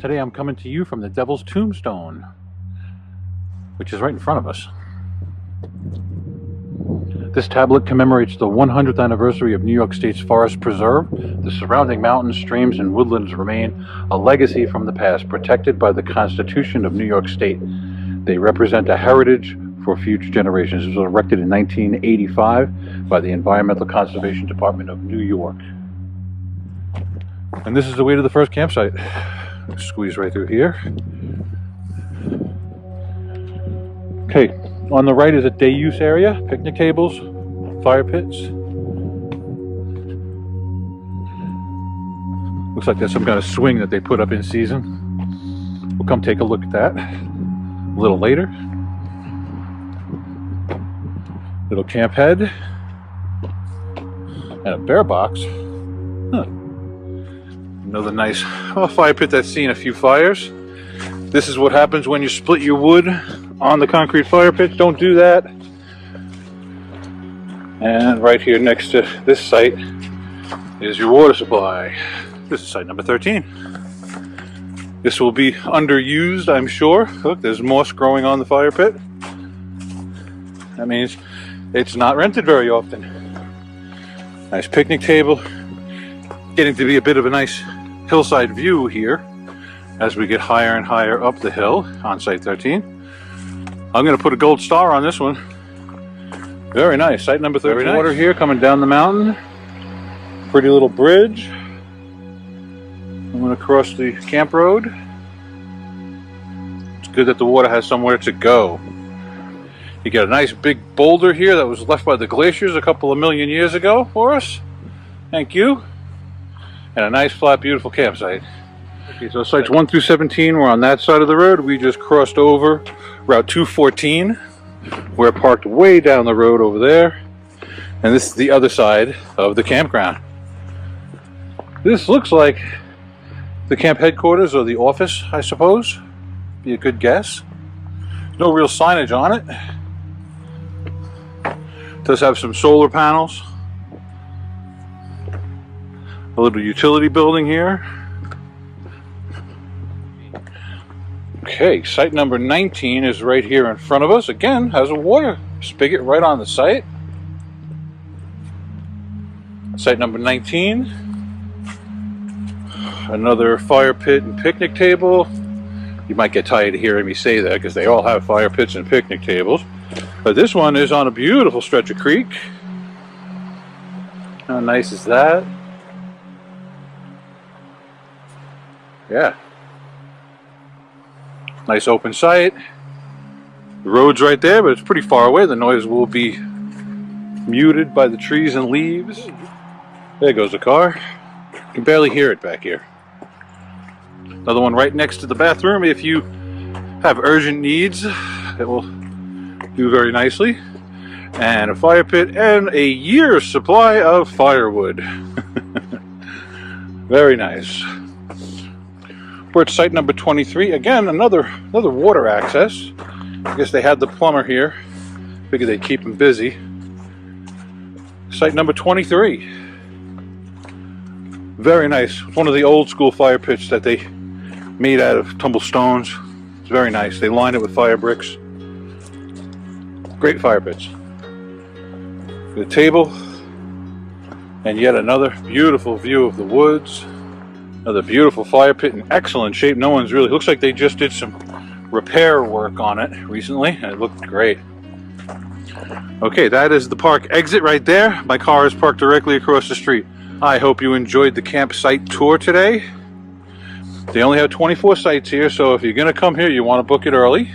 Today I'm coming to you from the Devil's Tombstone, which is right in front of us. This tablet commemorates the 100th anniversary of New York State's Forest Preserve. The surrounding mountains, streams, and woodlands remain a legacy from the past, protected by the Constitution of New York State. They represent a heritage for future generations. It was erected in 1985 by the Environmental Conservation Department of New York. And this is the way to the first campsite. Squeeze right through here. Okay, on the right is a day use area, picnic tables, fire pits. Looks like there's some kind of swing that they put up in season. We'll come take a look at that a little later. Little camp head and a bear box. Huh. Another nice fire pit that's seen a few fires. This is what happens when you split your wood on the concrete fire pit. Don't do that. And right here next to this site is your water supply. This is site number 13. This will be underused, I'm sure. Look, there's moss growing on the fire pit. That means it's not rented very often. Nice picnic table. Getting to be a bit of a nice hillside view here as we get higher and higher up the hill on site 13. I'm going to put a gold star on this one. Very nice. Site number 13. Nice. Water here coming down the mountain. Pretty little bridge. I'm going to cross the camp road. It's good that the water has somewhere to go. You get a nice big boulder here that was left by the glaciers a couple of million years ago for us. Thank you. And a nice, flat, beautiful campsite. Okay, so sites 1 through 17 were on that side of the road. We just crossed over Route 214. We're parked way down the road over there. And this is the other side of the campground. This looks like the camp headquarters or the office, I suppose. Be a good guess. No real signage on it. Does have some solar panels. A little utility building here. Okay, site number 19 is right here in front of us. Again, has a water spigot right on the site. Site number 19. Another fire pit and picnic table. You might get tired of hearing me say that because they all have fire pits and picnic tables. But this one is on a beautiful stretch of creek. How nice is that? Yeah. Nice open site. The road's right there, but it's pretty far away. The noise will be muted by the trees and leaves. There goes the car. You can barely hear it back here. Another one right next to the bathroom. If you have urgent needs, it will do very nicely. And a fire pit and a year's supply of firewood. Very nice. We're at site number 23. Again, another water access. I guess they had the plumber here. Figured they'd keep him busy. Site number 23. Very nice. One of the old school fire pits that they made out of tumble stones. It's very nice. They lined it with fire bricks. Great fire pits. The table. And yet another beautiful view of the woods. Another beautiful fire pit in excellent shape. No one's really, looks like they just did some repair work on it recently and it looked great. Okay, that is the park exit right there. My car is parked directly across the street. I hope you enjoyed the campsite tour today. They only have 24 sites here, so if you're going to come here, you want to book it early.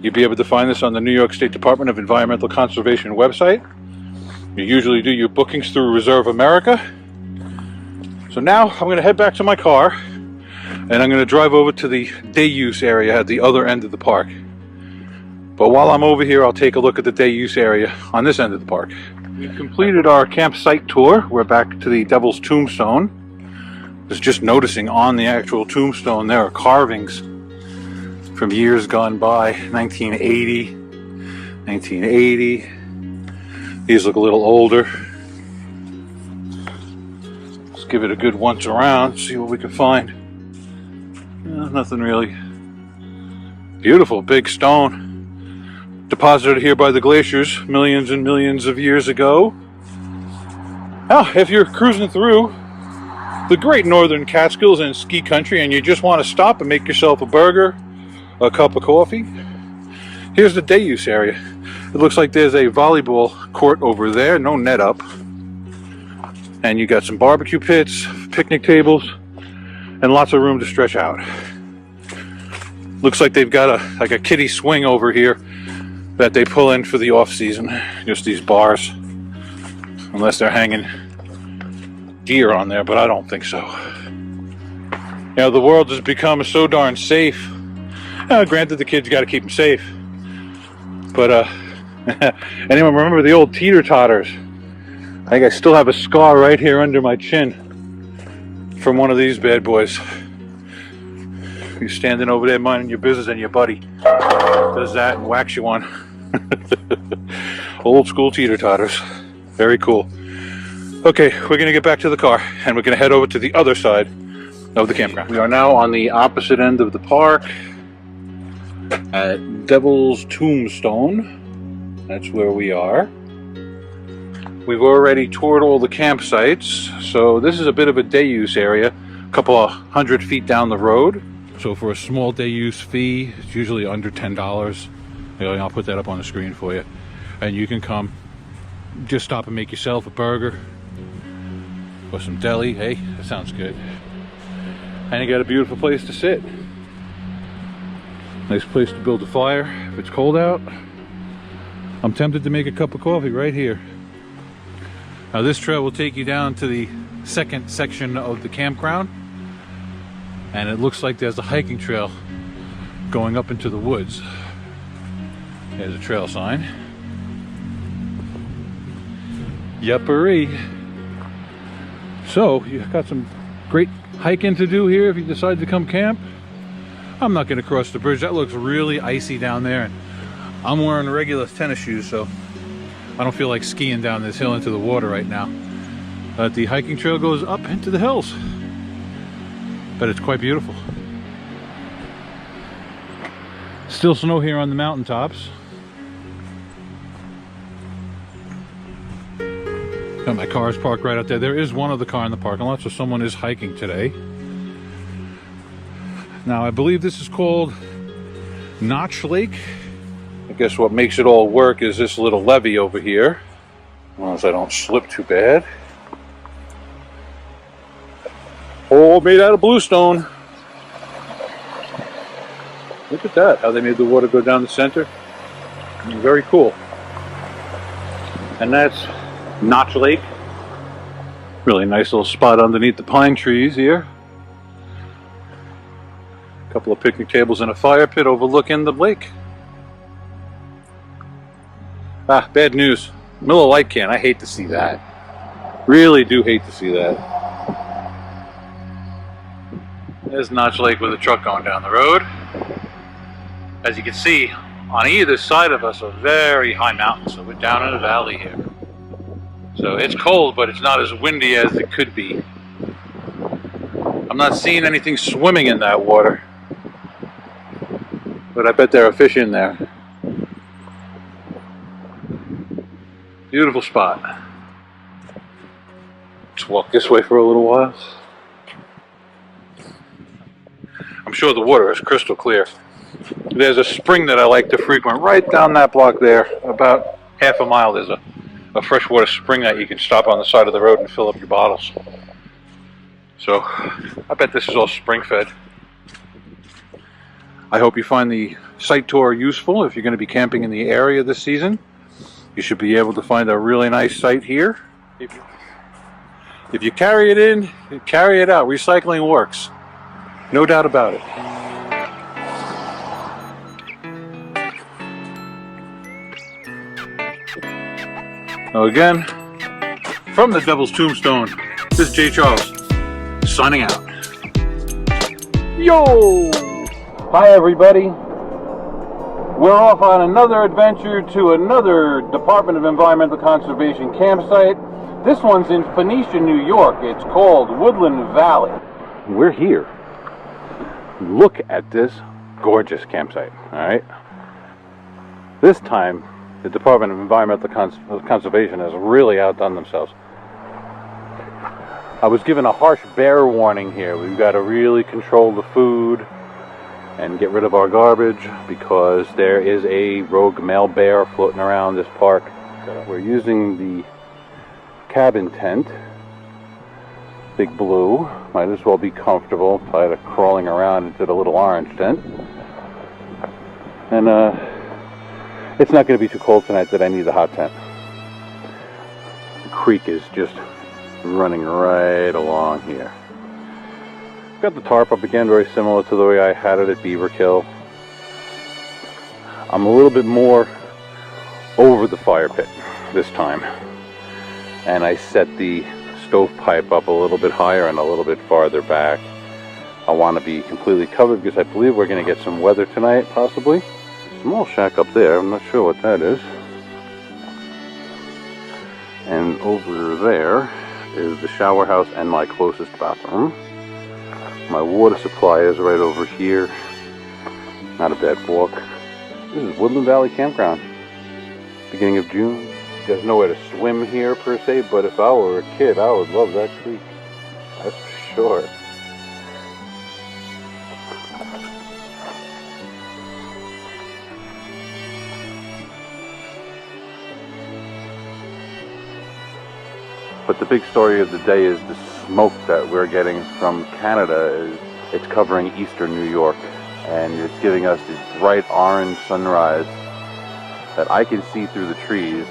You'll be able to find this on the New York State Department of Environmental Conservation website. You usually do your bookings through Reserve America. So now I'm going to head back to my car and I'm going to drive over to the day use area at the other end of the park. But while I'm over here, I'll take a look at the day use area on this end of the park. We've completed our campsite tour. We're back to the Devil's Tombstone. I was just noticing on the actual tombstone there are carvings from years gone by, 1980, 1980. These look a little older. Let's give it a good once around, see what we can find. Nothing really. Beautiful big stone, deposited here by the glaciers millions and millions of years ago. Now, if you're cruising through the great northern Catskills and ski country and you just want to stop and make yourself a burger, a cup of coffee, here's the day use area. It looks like there's a volleyball court over there, no net up. And you got some barbecue pits, picnic tables, and lots of room to stretch out. Looks like they've got a kiddie swing over here that they pull in for the off season. Just these bars, unless they're hanging deer on there, but I don't think so. You know, the world has become so darn safe. Granted, the kids got to keep them safe, but anyone remember the old teeter-totters? I think I still have a scar right here under my chin from one of these bad boys. You're standing over there minding your business and your buddy does that and whacks you one. Old school teeter-totters. Very cool. Okay, we're going to get back to the car and we're going to head over to the other side of the campground. We are now on the opposite end of the park at Devil's Tombstone. That's where we are. We've already toured all the campsites, so this is a bit of a day use area, a couple of 100 feet down the road. So for a small day use fee, it's usually under $10. I'll put that up on the screen for you. And you can come, just stop and make yourself a burger or some deli. Hey, that sounds good. And you got a beautiful place to sit. Nice place to build a fire if it's cold out. I'm tempted to make a cup of coffee right here. Now this trail will take you down to the second section of the campground. And it looks like there's a hiking trail going up into the woods. There's a trail sign. Yuppery. So you've got some great hiking to do here if you decide to come camp. I'm not going to cross the bridge. That looks really icy down there. And I'm wearing regular tennis shoes, so I don't feel like skiing down this hill into the water right now. But the hiking trail goes up into the hills. But it's quite beautiful. Still snow here on the mountaintops. Got my car's parked right out there. There is one other car in the parking lot, so someone is hiking today. Now I believe this is called Notch Lake. I guess what makes it all work is this little levee over here. As long as I don't slip too bad. All made out of bluestone. Look at that, how they made the water go down the center. Very cool. And that's Notch Lake. Really nice little spot underneath the pine trees here. A couple of picnic tables and a fire pit overlooking the lake. Ah, bad news. Miller Lite can. I hate to see that. Really do hate to see that. There's Notch Lake with a truck going down the road. As you can see, on either side of us are very high mountains, so we're down in a valley here. So it's cold, but it's not as windy as it could be. I'm not seeing anything swimming in that water, but I bet there are fish in there. Beautiful spot. Let's walk this way for a little while. I'm sure the water is crystal clear. There's a spring that I like to frequent right down that block there. About half a mile there's a freshwater spring that you can stop on the side of the road and fill up your bottles. So I bet this is all spring fed. I hope you find the site tour useful. If you're going to be camping in the area this season, you should be able to find a really nice site here. If you carry it in, carry it out. Recycling works. No doubt about it. Now again, from the Devil's Tombstone, this is Jay Charles, signing out. Yo! Hi everybody. We're off on another adventure to another Department of Environmental Conservation campsite. This one's in Phoenicia, New York. It's called Woodland Valley. We're here. Look at this gorgeous campsite. All right. This time, the Department of Environmental Conservation has really outdone themselves. I was given a harsh bear warning here. We've got to really control the food and get rid of our garbage because there is a rogue male bear floating around this park. We're using the cabin tent, Big Blue. Might as well be comfortable, tired of crawling around into the little orange tent. And it's not going to be too cold tonight that I need the hot tent. The creek is just running right along here. Got the tarp up again, very similar to the way I had it at Beaverkill. I'm a little bit more over the fire pit this time, and I set the stovepipe up a little bit higher and a little bit farther back. I want to be completely covered because I believe we're going to get some weather tonight, possibly. Small shack up there, I'm not sure what that is. And over there is the shower house and my closest bathroom. My water supply is right over here. Not a bad walk. This is Woodland Valley Campground. Beginning of June. There's nowhere to swim here per se, but if I were a kid, I would love that creek. That's for sure. But the big story of the day is the smoke that we're getting from Canada. It's covering eastern New York, and it's giving us this bright orange sunrise that I can see through the trees.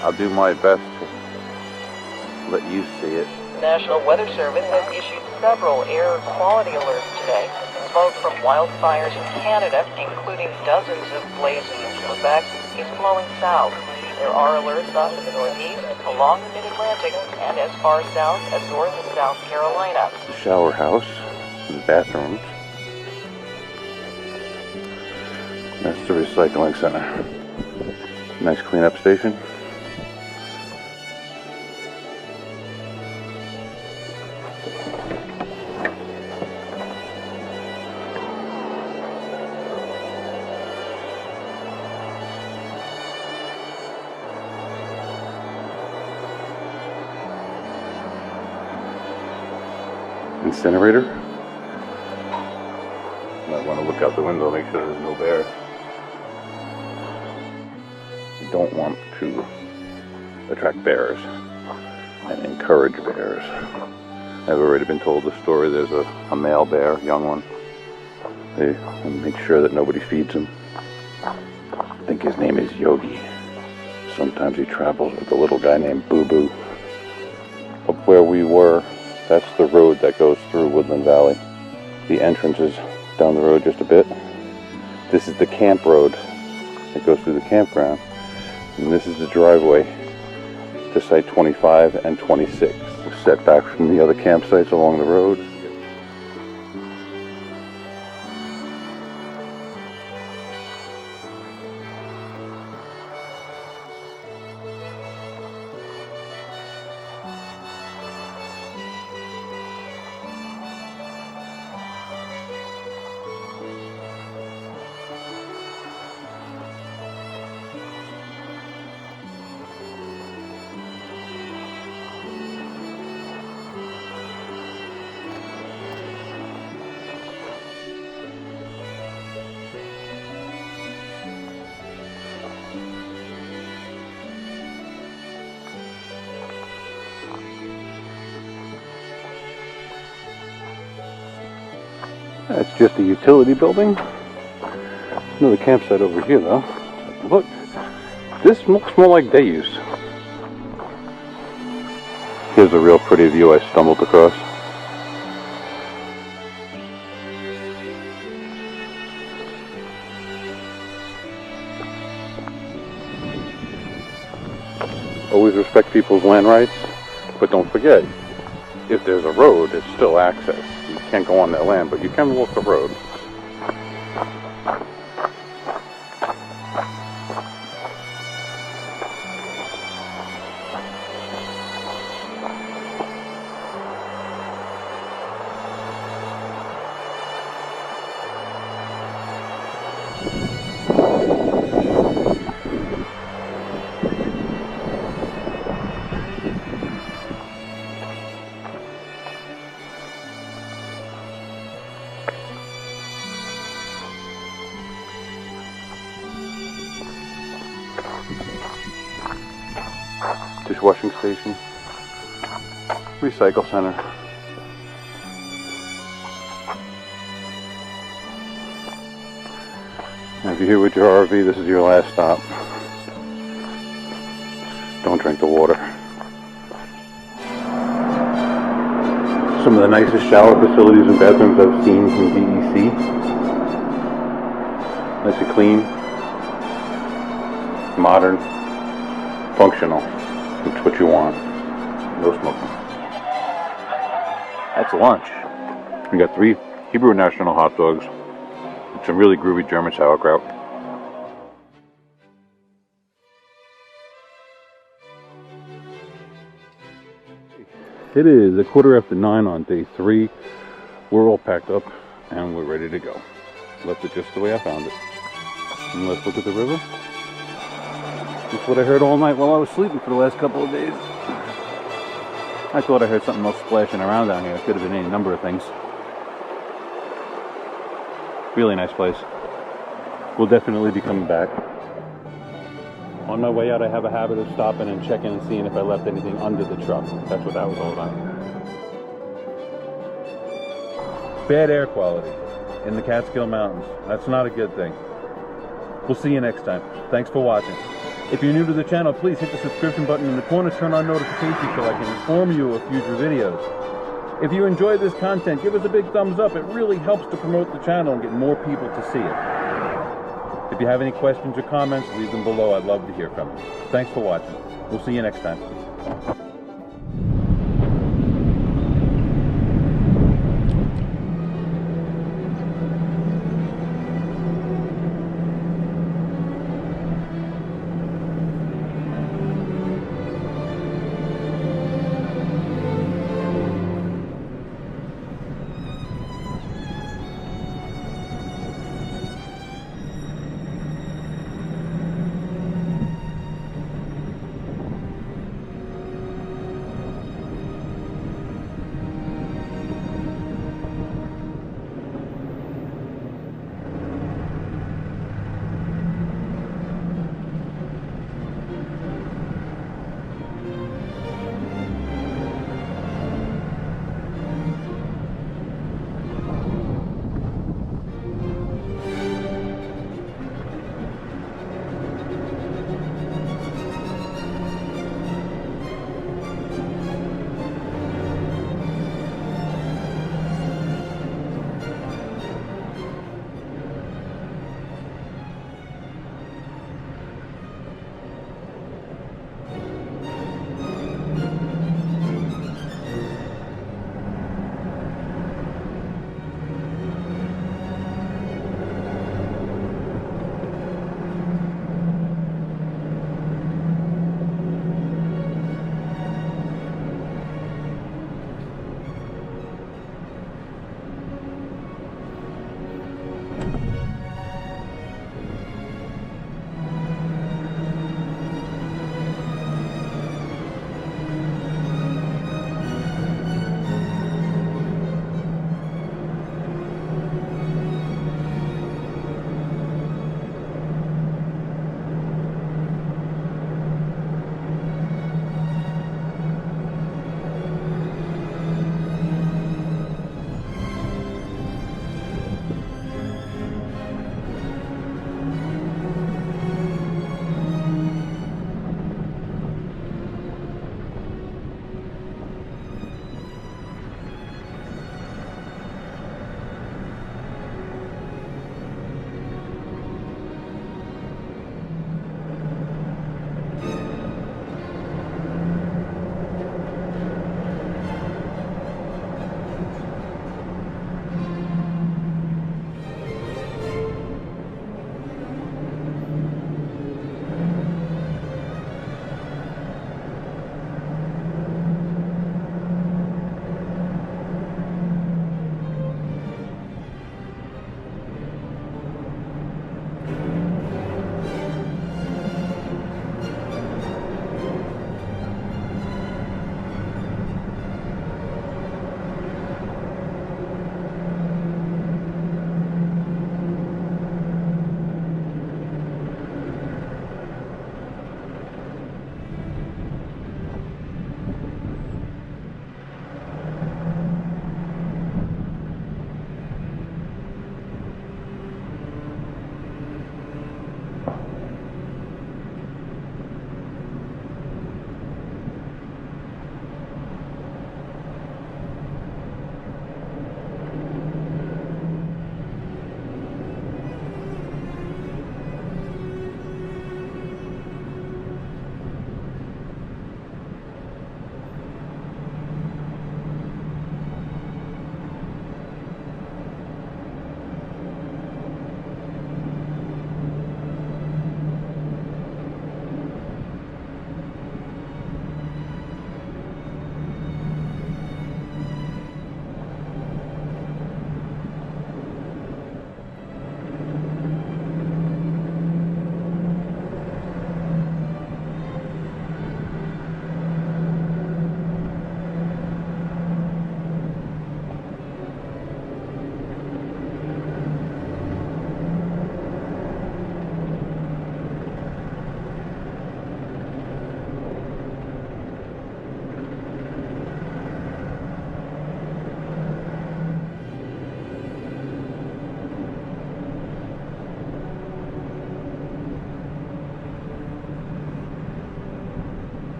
I'll do my best to let you see it. The National Weather Service has issued several air quality alerts today. Smoke from wildfires in Canada, including dozens of blazes in Quebec, is flowing south. There are alerts up in the northeast, along the mid-Atlantic, and as far south as North and South Carolina. The shower house, and the bathrooms. That's the recycling center. Nice cleanup station. Incinerator. Might want to look out the window, make sure there's no bears. You don't want to attract bears and encourage bears. I've already been told the story. There's a male bear, young one. They make sure that nobody feeds him. I think his name is Yogi. Sometimes he travels with a little guy named Boo Boo. Up where we were, that's the road that goes through Woodland Valley. The entrance is down the road just a bit. This is the camp road that goes through the campground. And this is the driveway to Site 25 and 26. Set back from the other campsites along the road. That's just a utility building. There's another campsite over here though. Look, this looks more like day use. Here's a real pretty view I stumbled across. Always respect people's land rights, but don't forget, if there's a road, it's still access. You can't go on that land, but you can walk the road. Dishwashing station. Recycle center. And if you're here with your RV, this is your last stop. Don't drink the water. Some of the nicest shower facilities and bathrooms I've seen from DEC. Nice and clean, modern, functional. It's what you want. No smoking. That's lunch. We got 3 Hebrew National hot dogs and some really groovy German sauerkraut. It is 9:15 on day 3. We're all packed up and we're ready to go. Left it just the way I found it. And let's look at the river. That's what I heard all night while I was sleeping for the last couple of days. I thought I heard something else splashing around down here. It could have been any number of things. Really nice place. We'll definitely be coming back. On my way out, I have a habit of stopping and checking and seeing if I left anything under the truck. That's what that was all about. Bad air quality in the Catskill Mountains. That's not a good thing. We'll see you next time. Thanks for watching. If you're new to the channel, please hit the subscription button in the corner, turn on notifications so I can inform you of future videos. If you enjoy this content, give us a big thumbs up. It really helps to promote the channel and get more people to see it. If you have any questions or comments, leave them below. I'd love to hear from you. Thanks for watching. We'll see you next time.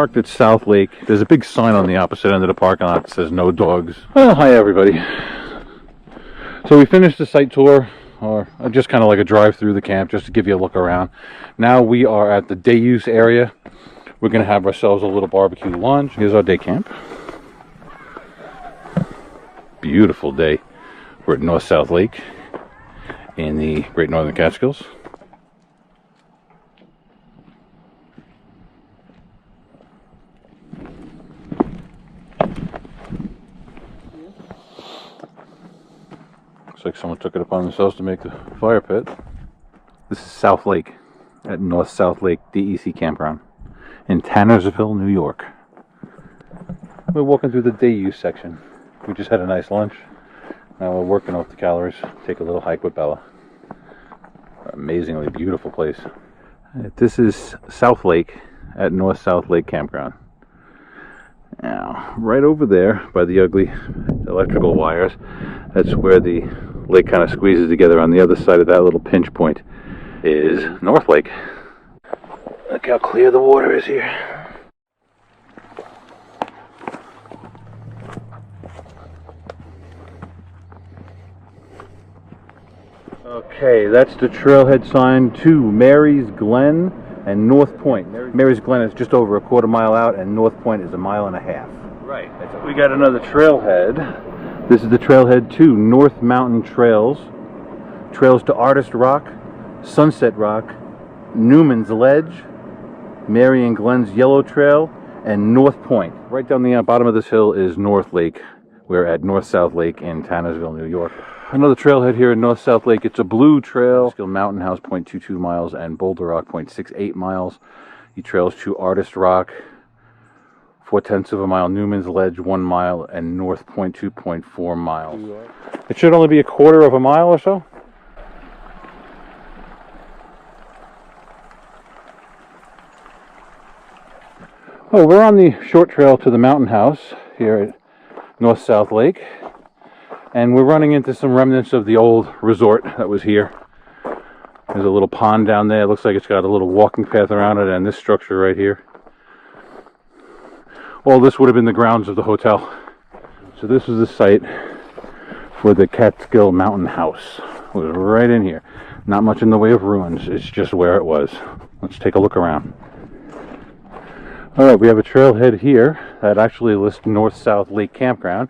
parked at South Lake. There's a big sign on the opposite end of the parking lot that says no dogs. Well, hi everybody. So we finished the site tour, or just kind of like a drive through the camp, just to give you a look around. Now we are at the day use area. We're going to have ourselves a little barbecue lunch. Here's our day camp. Beautiful day. We're at North South Lake in the Great Northern Catskills. Looks like someone took it upon themselves to make the fire pit. This is South Lake at North South Lake DEC Campground in Tannersville, New York. We're walking through the day use section. We just had a nice lunch. Now we're working off the calories. Take a little hike with Bella. Amazingly beautiful place. This is South Lake at North South Lake Campground. Now, right over there by the ugly electrical wires, that's where the lake kind of squeezes together. On the other side of that little pinch point is North Lake. Look how clear the water is here. Okay, that's the trailhead sign to Mary's Glen and North Point. Mary's Glen is just over a quarter mile out, and North Point is a mile and a half. Right. We got another trailhead. This is the trailhead to North Mountain Trails. Trails to Artist Rock, Sunset Rock, Newman's Ledge, Mary and Glen's Yellow Trail, and North Point. Right down the bottom of this hill is North Lake. We're at North South Lake in Tannersville, New York. Another trailhead here in North South Lake. It's a blue trail. Catskill Mountain House, 0.22 miles, and Boulder Rock, 0.68 miles. The trails to Artist Rock, 0.4 of a mile, Newman's Ledge, 1 mile, and North Point, 2.4 miles. It should only be a quarter of a mile or so. Oh, we're on the short trail to the mountain house here at North South Lake. And we're running into some remnants of the old resort that was here. There's a little pond down there. It looks like it's got a little walking path around it, and this structure right here. All this would have been the grounds of the hotel. So this was the site for the Catskill Mountain House. It was right in here. Not much in the way of ruins. It's just where it was. Let's take a look around. Alright, we have a trailhead here that actually lists North South Lake Campground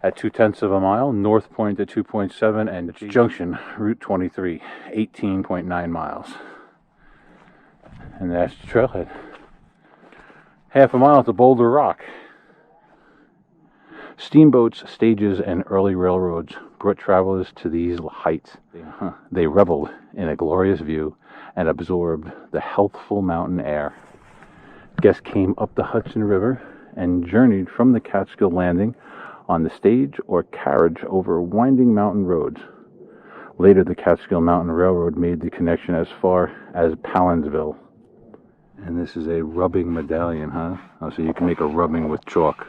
at 0.2 of a mile, North Point at 2.7, and Junction, Route 23, 18.9 miles. And that's the trailhead. Half a mile to Boulder Rock. Steamboats, stages, and early railroads brought travelers to these heights. They reveled in a glorious view and absorbed the healthful mountain air. Guests came up the Hudson River and journeyed from the Catskill Landing on the stage or carriage over winding mountain roads. Later, the Catskill Mountain Railroad made the connection as far as Palin'sville. And this is a rubbing medallion, huh? Oh, so you can make a rubbing with chalk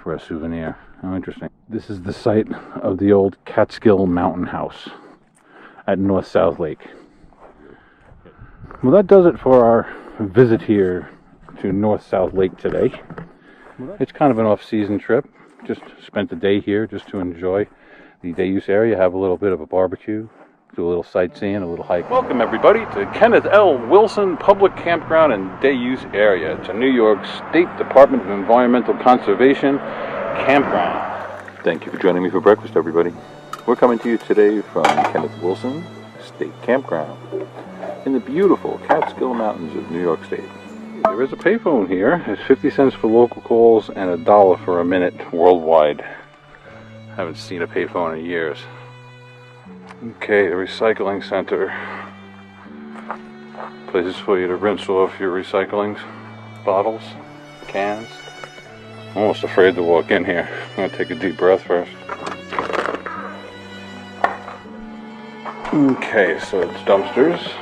for a souvenir. How interesting. This is the site of the old Catskill Mountain House at North South Lake. Well, that does it for our visit here to North South Lake today. It's kind of an off-season trip. Just spent the day here just to enjoy the day use area, have a little bit of a barbecue, do a little sightseeing, a little hike. Welcome everybody to Kenneth L. Wilson Public Campground and Day Use Area. It's a New York State Department of Environmental Conservation campground. Thank you for joining me for breakfast, everybody. We're coming to you today from Kenneth Wilson State Campground in the beautiful Catskill Mountains of New York State. There is a payphone here. It's 50 cents for local calls and $1 for a minute worldwide. Haven't seen a payphone in years. Okay, the recycling center. Places for you to rinse off your recyclings, bottles, cans. I'm almost afraid to walk in here. I'm going to take a deep breath first. Okay, so it's dumpsters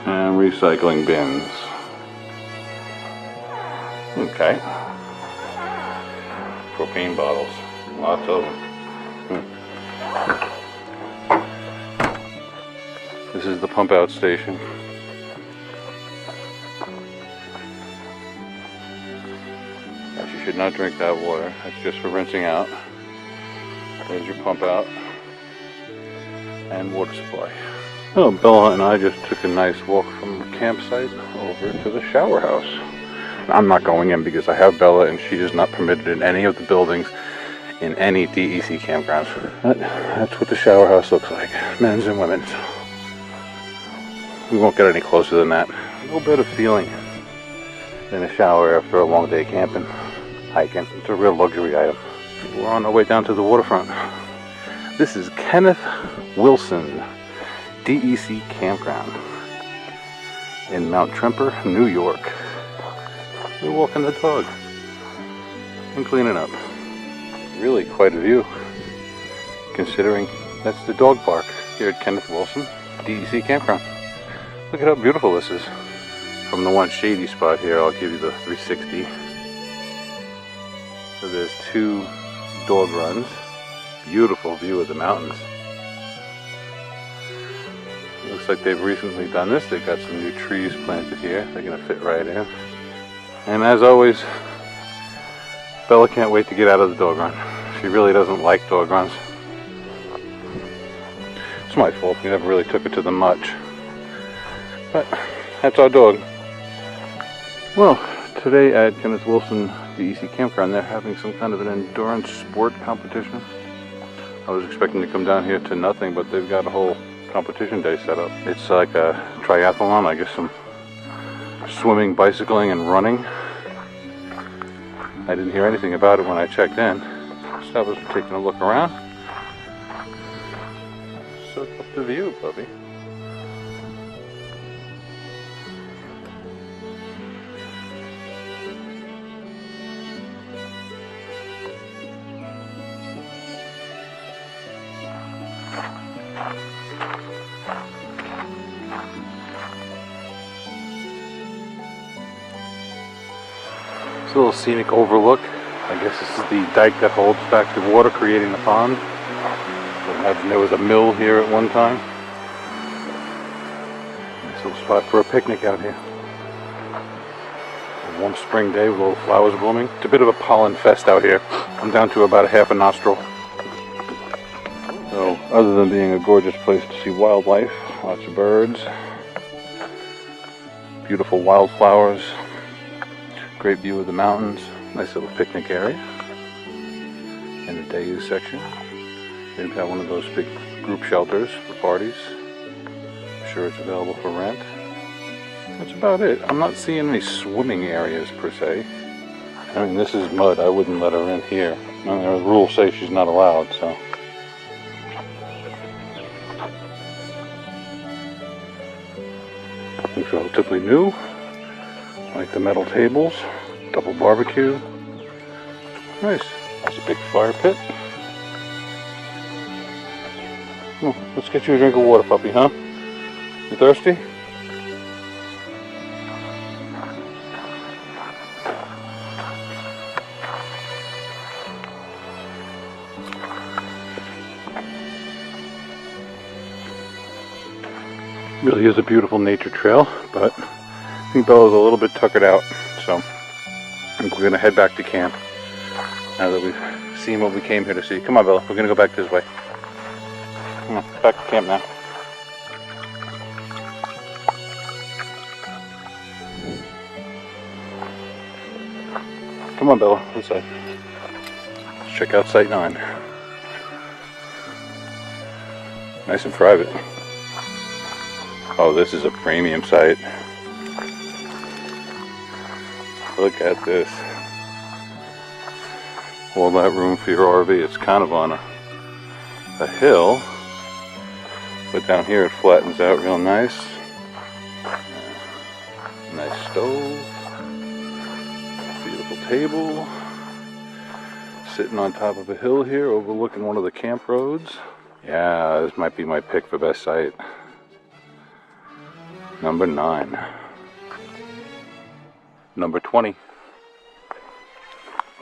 and recycling bins. Okay. Propane bottles. Lots of them. This is the pump out station. should not drink that water. That's just for rinsing out. There's your pump out and water supply. Oh, Bella and I just took a nice walk from the campsite over to the shower house. I'm not going in because I have Bella and she is not permitted in any of the buildings in any DEC campgrounds. That's what the shower house looks like, men's and women's. We won't get any closer than that. A little bit of feeling in a shower after a long day camping, hiking. It's a real luxury item. We're on our way down to the waterfront. This is Kenneth Wilson DEC Campground in Mount Tremper, New York. We're walking the dog and cleaning up. Really quite a view, considering that's the dog park here at Kenneth Wilson DEC Campground. Look at how beautiful this is. From the one shady spot here, I'll give you the 360. So there's 2 dog runs. Beautiful view of the mountains. Looks like they've recently done this. They've got some new trees planted here. They're gonna fit right in. And as always, Bella can't wait to get out of the dog run. She really doesn't like dog runs. It's my fault. We never really took her to them much. But that's our dog. Well, today at Kenneth Wilson DEC Campground, they're having some kind of an endurance sport competition. I was expecting to come down here to nothing, but they've got a whole competition day set up. It's like a triathlon, I guess some swimming, bicycling, and running. I didn't hear anything about it when I checked in, so I was taking a look around. Soak up the view, puppy. It's a little scenic overlook. I guess this is the dike that holds back the water, creating the pond. I imagine there was a mill here at one time. Nice little spot for a picnic out here. A warm spring day with little flowers blooming. It's a bit of a pollen fest out here. I'm down to about a half a nostril. So, other than being a gorgeous place to see wildlife, lots of birds, beautiful wildflowers, great view of the mountains, nice little picnic area. In the day use section, they've got one of those big group shelters for parties. I'm sure it's available for rent. That's about it. I'm not seeing any swimming areas per se. I mean, this is mud. I wouldn't let her in here. And the rules say she's not allowed, so. Looks relatively new. Like the metal tables, double barbecue. Nice. There's a big fire pit. Oh, let's get you a drink of water, puppy, huh? You thirsty? Really is a beautiful nature trail, but I think Bella's a little bit tuckered out, so I think we're going to head back to camp now that we've seen what we came here to see. Come on, Bella, we're going to go back this way. Come on, back to camp now. Come on, Bella, this side. Let's check out Site 9. Nice and private. Oh, this is a premium site. Look at this. All that room for your RV. It's kind of on a hill, but down here it flattens out real nice. Nice stove. Beautiful table. Sitting on top of a hill here overlooking one of the camp roads. Yeah, this might be my pick for best site. Number 9. Number 20.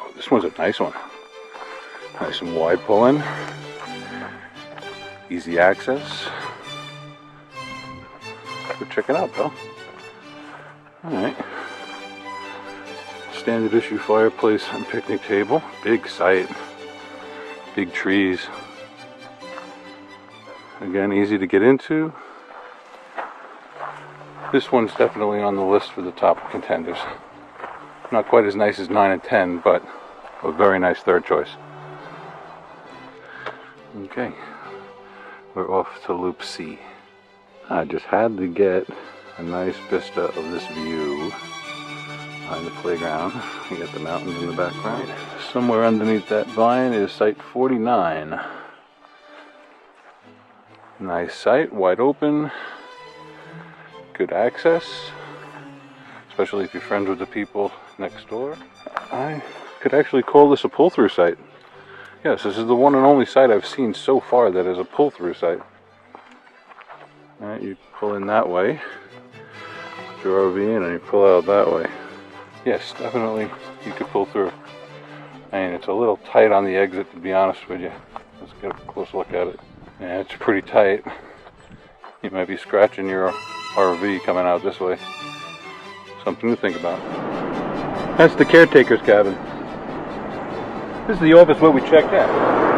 Oh, this one's a nice one. Nice and wide pull-in. Easy access. Go check it out, Bill. Alright. standard issue fireplace and picnic table. Big site. Big trees. Again, easy to get into. This one's definitely on the list for the top contenders. Not quite as nice as 9 and 10, but a very nice third choice. Okay, we're off to Loop C. I just had to get a nice vista of this view behind the playground. You got the mountains in the background. Somewhere underneath that vine is site 49. Nice site, wide open, good access, especially if you're friends with the people next door. I could actually call this a pull-through site. Yes, this is the one and only site I've seen so far that is a pull-through site. Alright, you pull in that way, put your RV in, and you pull out that way. Yes, definitely you could pull through. I mean, it's a little tight on the exit, to be honest with you. Let's get a close look at it. Yeah, it's pretty tight. You might be scratching your RV coming out this way. Something to think about. That's the caretaker's cabin. This is the office where we checked in.